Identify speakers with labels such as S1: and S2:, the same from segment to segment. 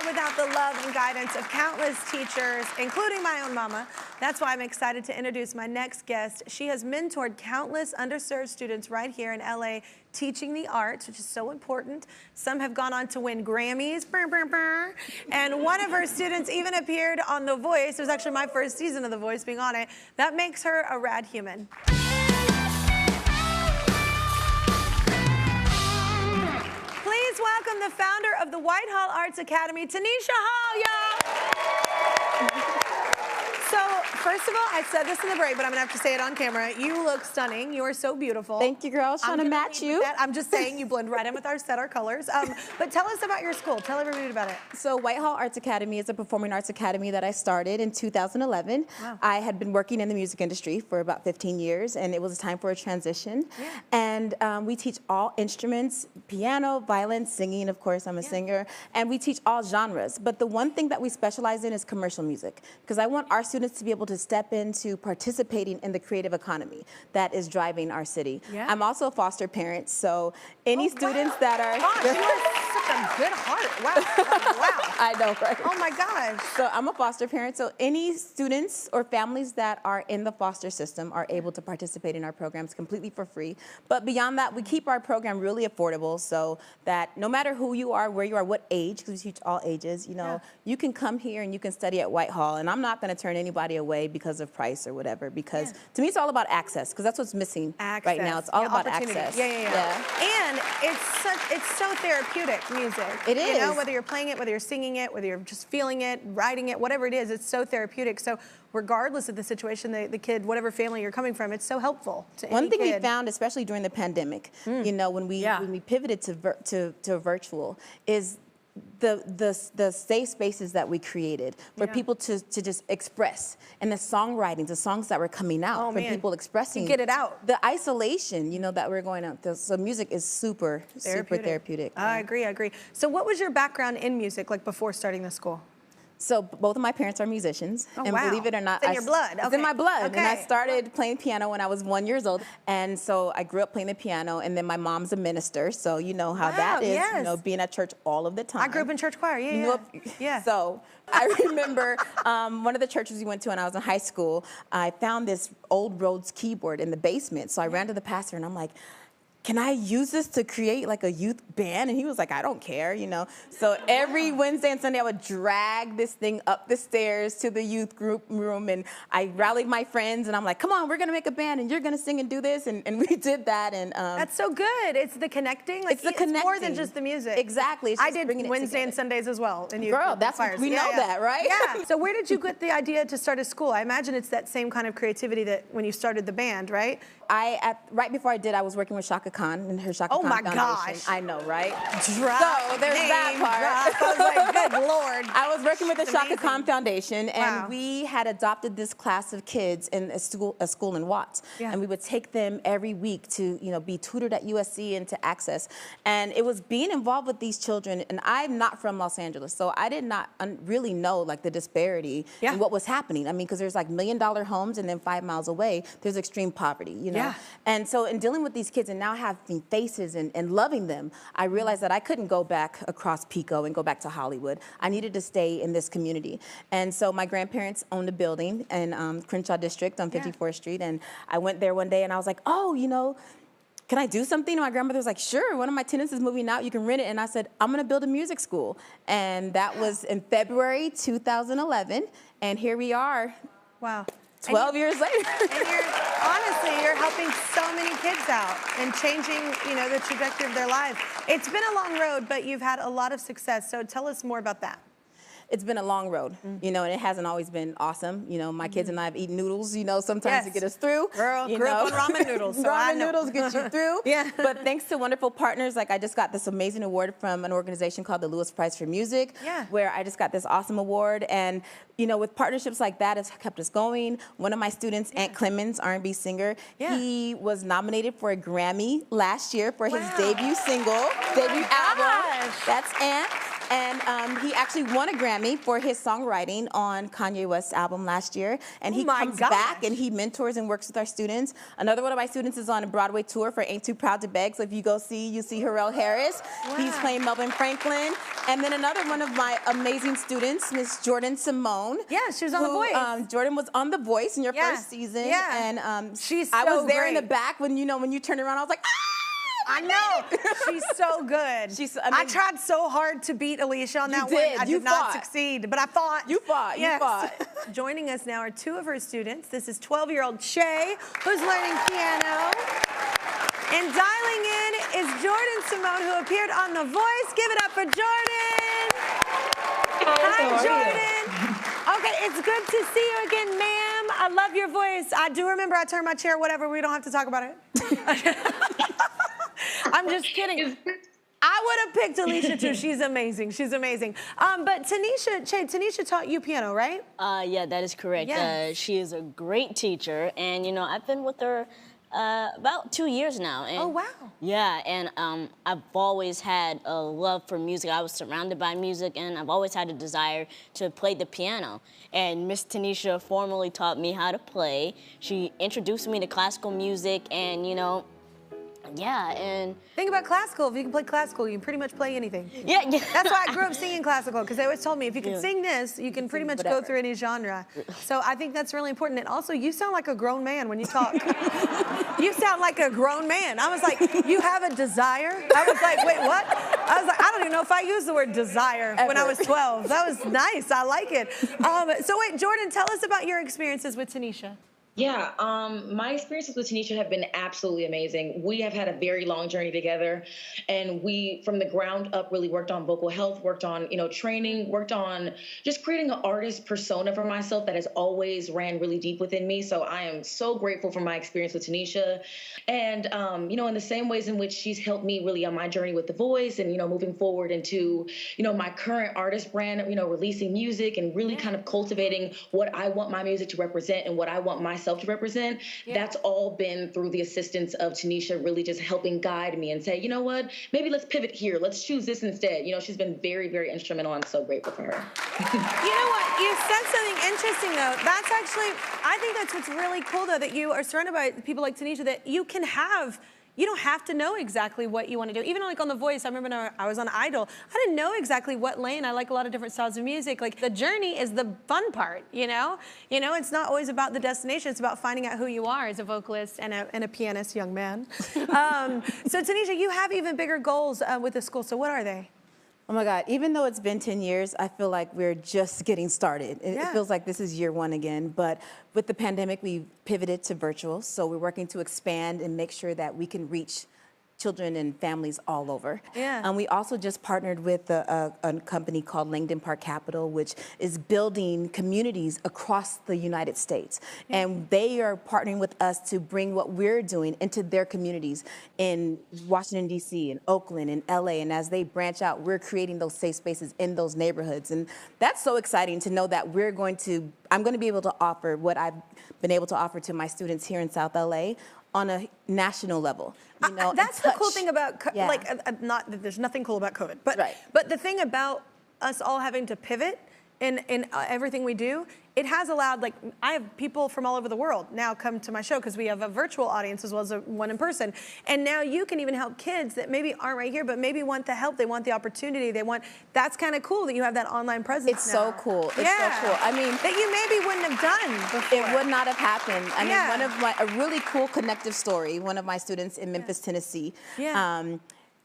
S1: without the love and guidance of countless teachers, including my own mama. That's why I'm excited to introduce my next guest. She has mentored countless underserved students right here in LA, teaching the arts, which is so important. Some have gone on to win Grammys, and one of her students even appeared on The Voice. It was actually my first season of The Voice being on it. That makes her a rad human. Please welcome the founder of the Whitehall Arts Academy, Tanisha Hall, y'all. So, first of all, I said this in the break, but I'm gonna have to say it on camera. You look stunning. You are so beautiful.
S2: Thank you, girl. I was trying to match you.
S1: I'm just saying you blend right in with our set, our colors. But tell us about your school. Tell everybody about it.
S2: So Whitehall Arts Academy is a performing arts academy that I started in 2011. Wow. I had been working in the music industry for about 15 years, and it was time for a transition. Yeah. And we teach all instruments, piano, violin, singing, of course, I'm a singer, and we teach all genres. But the one thing that we specialize in is commercial music, because I want our students to be able to step into participating in the creative economy that is driving our city. Yeah. I'm also a foster parent, so any students that are...
S1: Gosh, you have such a good heart. Wow. Wow.
S2: I know, right?
S1: Oh my gosh.
S2: So I'm a foster parent, so any students or families that are in the foster system are able to participate in our programs completely for free. But beyond that, we keep our program really affordable so that no matter who you are, where you are, what age, because we teach all ages, you know, you can come here and you can study at Whitehall, and I'm not going to turn anybody away because of price or whatever, because to me it's all about access, because that's what's missing right now. It's all about access.
S1: And it's so therapeutic music.
S2: It is.
S1: You know, whether you're playing it, whether you're singing it, whether you're just feeling it, writing it, whatever it is, it's so therapeutic. So regardless of the situation, the kid, whatever family you're coming from, it's so helpful to any
S2: One thing
S1: kid.
S2: we found, especially during the pandemic, you know, when we pivoted to virtual, is the safe spaces that we created for people to just express, and the songwritings, the songs that were coming out from people expressing.
S1: To get it out.
S2: The isolation, you know, that we're going out. So music is super therapeutic.
S1: I agree. So what was your background in music, like before starting the school?
S2: So both of my parents are musicians, and believe it or not,
S1: it's in your blood.
S2: It's in my blood. And I started playing piano when I was 1 year old, and so I grew up playing the piano. And then my mom's a minister, so you know how that is. You know, being at church all of the time.
S1: I grew up in church choir. Yeah.
S2: So I remember one of the churches we went to when I was in high school. I found this old Rhodes keyboard in the basement, so I ran to the pastor and I'm like, can I use this to create like a youth band? And he was like, I don't care, you know. So every Wednesday and Sunday I would drag this thing up the stairs to the youth group room, and I rallied my friends and I'm like, come on, we're gonna make a band and you're gonna sing and do this, and we did that. And
S1: that's so good. It's the connecting. Like, it's more than just the music.
S2: Exactly.
S1: I did Wednesday and Sundays as well. And
S2: girl, that's we know that, right?
S1: Yeah. So where did you get the idea to start a school? I imagine it's that same kind of creativity that when you started the band, right?
S2: Right before I did, I was working with Chaka Khan and her Chaka Khan Foundation.
S1: Gosh.
S2: I know, right?
S1: So there's
S2: that part.
S1: I was like, good Lord.
S2: I was working with the Chaka Khan Foundation, and we had adopted this class of kids in a school in Watts. And we would take them every week to, you know, be tutored at USC and to access. And it was being involved with these children, and I'm not from Los Angeles, so I did not really know like the disparity in what was happening. I mean, because there's like $1 million homes, and then 5 miles away, there's extreme poverty, you know? And so in dealing with these kids and now having faces and loving them, I realized that I couldn't go back across Pico and go back to Hollywood. I needed to stay in this community. And so my grandparents owned a building in Crenshaw District on 54th Street. And I went there one day and I was like, oh, you know, can I do something? And my grandmother was like, sure, one of my tenants is moving out, you can rent it. And I said, I'm gonna build a music school. And that was in February 2011. And here we are.
S1: Wow.
S2: 12 years later.
S1: And honestly, you're helping so many kids out and changing, you know, the trajectory of their lives. It's been a long road, but you've had a lot of success. So tell us more about that.
S2: It's been a long road, you know, and it hasn't always been awesome. You know, my kids and I have eaten noodles, you know, sometimes to get us through.
S1: Girl, grew up on ramen noodles, so
S2: ramen noodles get you through. But thanks to wonderful partners, like I just got this amazing award from an organization called the Lewis Prize for Music, where I just got this awesome award. And, you know, with partnerships like that, it's kept us going. One of my students, Ant Clemens, R&B singer, he was nominated for a Grammy last year for his debut single, debut album. That's Ant. And he actually won a Grammy for his songwriting on Kanye West's album last year. And he comes back and he mentors and works with our students. Another one of my students is on a Broadway tour for Ain't Too Proud to Beg. So if you go see, you see Harrell Harris. He's playing Melvin Franklin. And then another one of my amazing students, Miss Jordan Simone.
S1: Yeah, she was on The Voice.
S2: Jordan was on The Voice in your first season.
S1: Yeah.
S2: And
S1: she's
S2: I was there
S1: great.
S2: in the back when you turned around, I was like, ah!
S1: I know. She's so good. I tried so hard to beat Alicia on that one. I did not succeed, but I fought.
S2: You fought.
S1: Yes.
S2: You fought.
S1: Joining us now are two of her students. This is 12-year-old Shay, who's learning piano. And dialing in is Jordan Simone, who appeared on The Voice. Give it up for Jordan. Hi, Jordan. Okay, it's good to see you again, ma'am. I love your voice. I do remember I turned my chair, whatever. We don't have to talk about it. I'm just kidding. I would have picked Alicia too. She's amazing. She's amazing. But Tanisha taught you piano, right?
S3: Yeah, that is correct.
S1: Yes.
S3: She is a great teacher, and I've been with her about 2 years now. And,
S1: oh, wow.
S3: Yeah, and I've always had a love for music. I was surrounded by music, and I've always had a desire to play the piano. And Miss Tanisha formally taught me how to play. She introduced me to classical music, and yeah, and
S1: think about classical. If you can play classical, you can pretty much play anything.
S3: Yeah.
S1: That's why I grew up singing classical, because they always told me if you can sing this, you can pretty much go through any genre. So I think that's really important. And also, you sound like a grown man when you talk. You sound like a grown man. I was like, you have a desire? I was like, wait, what? I was like, I don't even know if I used the word desire when I was 12. That was nice. I like it. So wait, Jordan, tell us about your experiences with Tanisha.
S4: Yeah, my experiences with Tanisha have been absolutely amazing. We have had a very long journey together, and we, from the ground up, really worked on vocal health, worked on, training, worked on just creating an artist persona for myself that has always ran really deep within me. So I am so grateful for my experience with Tanisha. And, in the same ways in which she's helped me really on my journey with The Voice and, moving forward into, my current artist brand, releasing music and really kind of cultivating what I want my music to represent and what I want myself to represent. That's all been through the assistance of Tanisha really just helping guide me and say, you know what, maybe let's pivot here. Let's choose this instead. She's been very, very instrumental. I'm so grateful for her.
S1: You know what? You said something interesting, though. That's actually, I think that's what's really cool, though, that you are surrounded by people like Tanisha, that you can have. You don't have to know exactly what you want to do. Even like on The Voice, I remember when I was on Idol, I didn't know exactly what lane. I like a lot of different styles of music. Like the journey is the fun part, it's not always about the destination. It's about finding out who you are as a vocalist and a pianist, young man. So Tanisha, you have even bigger goals with the school. So what are they?
S2: Oh my God, even though it's been 10 years, I feel like we're just getting started. It feels like this is year one again, but with the pandemic, we pivoted to virtual. So we're working to expand and make sure that we can reach children and families all over.
S1: Yeah.
S2: We also just partnered with a company called Langdon Park Capital, which is building communities across the United States. Yeah. And they are partnering with us to bring what we're doing into their communities in Washington, D.C., in Oakland, in L.A. And as they branch out, we're creating those safe spaces in those neighborhoods. And that's so exciting to know that I'm going to be able to offer what I've been able to offer to my students here in South L.A. on a national level.
S1: That's the cool thing about, not that there's nothing cool about COVID, but the thing about us all having to pivot in everything we do, it has allowed, I have people from all over the world now come to my show because we have a virtual audience as well as one in person. And now you can even help kids that maybe aren't right here, but maybe want the help, they want the opportunity, that's kind of cool that you have that online presence
S2: It's so cool. It's so cool. I mean,
S1: that you maybe wouldn't have done before.
S2: It would not have happened. I mean, a really cool connective story, one of my students in Memphis, Tennessee,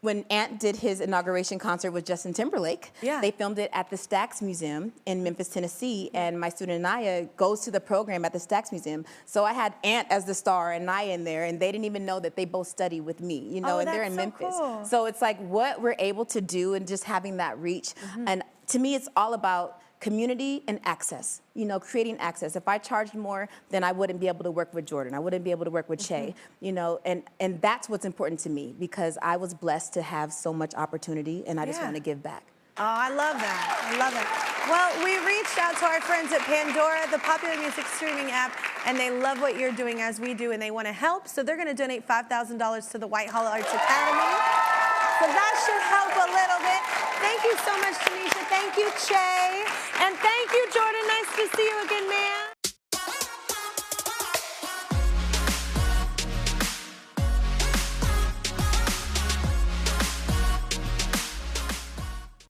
S2: when Ant did his inauguration concert with Justin Timberlake, they filmed it at the Stax Museum in Memphis, Tennessee, and my student Naya goes to the program at the Stax Museum. So I had Ant as the star and Naya in there, and they didn't even know that they both study with me, and they're in Memphis.
S1: Cool.
S2: So it's like what we're able to do and just having that reach. And to me, it's all about community and access, creating access. If I charged more, then I wouldn't be able to work with Jordan. I wouldn't be able to work with Shay, and that's what's important to me because I was blessed to have so much opportunity and I just want to give back.
S1: Oh, I love that. I love it. Well, we reached out to our friends at Pandora, the popular music streaming app, and they love what you're doing as we do, and they want to help. So they're going to donate $5,000 to the Whitehall Arts Academy. So that should help a little bit. Thank you so much, Tanisha. Thank you, Shay. And thank you, Jordan. Nice to see you again, man.